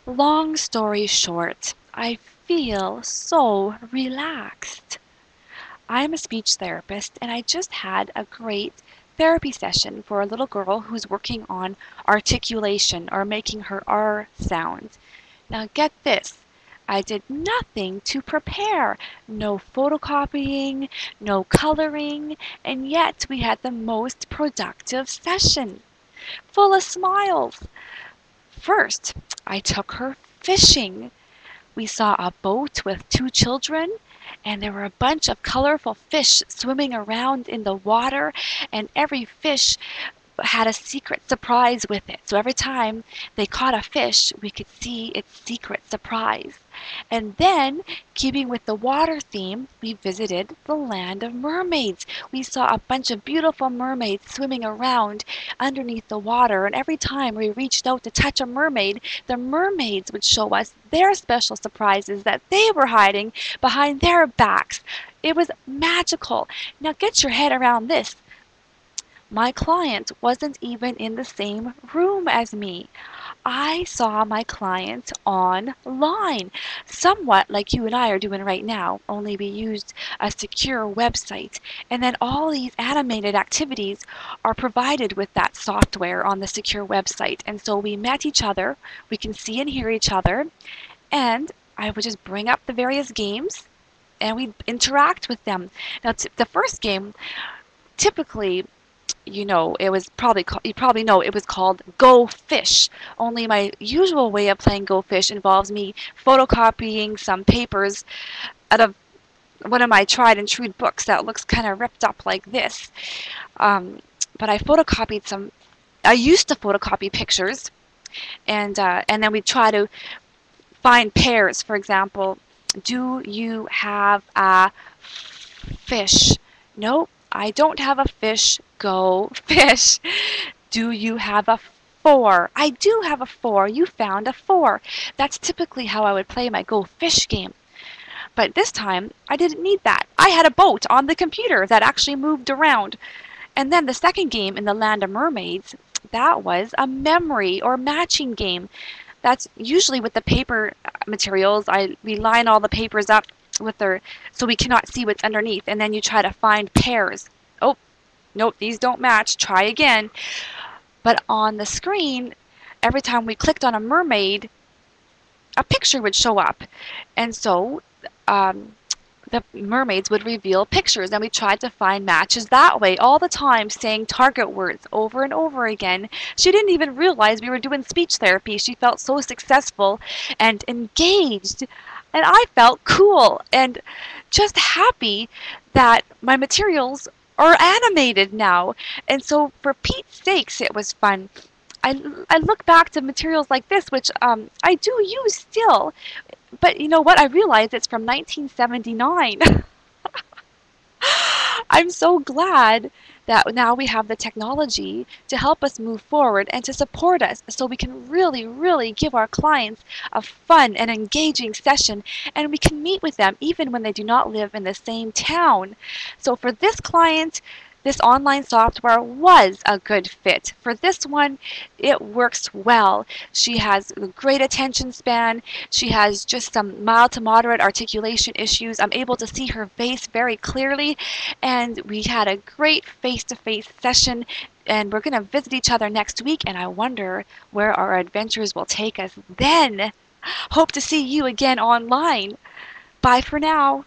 Long story short, I feel so relaxed. I'm a speech therapist and I just had a great therapy session for a little girl who's working on articulation or making her R sound. Now get this. I did nothing to prepare. No photocopying, no coloring, and yet we had the most productive session, full of smiles. First, I took her fishing. We saw a boat with two children, and there were a bunch of colorful fish swimming around in the water, and every fish had a secret surprise with it. So every time they caught a fish, we could see its secret surprise. And then, keeping with the water theme, we visited the Land of Mermaids. We saw a bunch of beautiful mermaids swimming around underneath the water, and every time we reached out to touch a mermaid, the mermaids would show us their special surprises that they were hiding behind their backs. It was magical. Now get your head around this. My client wasn't even in the same room as me. I saw my client online, somewhat like you and I are doing right now, only we used a secure website. And then all these animated activities are provided with that software on the secure website. And so we met each other, we can see and hear each other, and I would just bring up the various games and we'd interact with them. Now, the first game, typically, it was probably you probably know it was called Go Fish. Only my usual way of playing Go Fish involves me photocopying some papers out of one of my tried and true books that looks kind of ripped up like this. But I photocopied some. I used to photocopy pictures, and then we try to find pairs. For example, do you have a fish? Nope. I don't have a fish. Go fish. Do you have a 4? I do have a 4. You found a 4. That's typically how I would play my Go Fish game. But this time, I didn't need that. I had a boat on the computer that actually moved around. And then the second game in the Land of Mermaids, that was a memory or matching game. That's usually with the paper materials. We line all the papers up with so we cannot see what's underneath, and then you try to find pairs. Oh, nope, these don't match. Try again. But on the screen, every time we clicked on a mermaid, a picture would show up. And so the mermaids would reveal pictures, and we tried to find matches that way all the time, saying target words over and over again. She didn't even realize we were doing speech therapy. She felt so successful and engaged, and I felt cool and just happy that my materials are animated now. And so for Pete's sakes, it was fun. I look back to materials like this, which I do use still, but you know what? I realized it's from 1979. I'm so glad that now we have the technology to help us move forward and to support us so we can really, really give our clients a fun and engaging session, and we can meet with them even when they do not live in the same town. So for this client, this online software was a good fit. For this one, it works well. She has a great attention span. She has just some mild to moderate articulation issues. I'm able to see her face very clearly, and we had a great face-to-face session, and we're going to visit each other next week, and I wonder where our adventures will take us then. Hope to see you again online. Bye for now.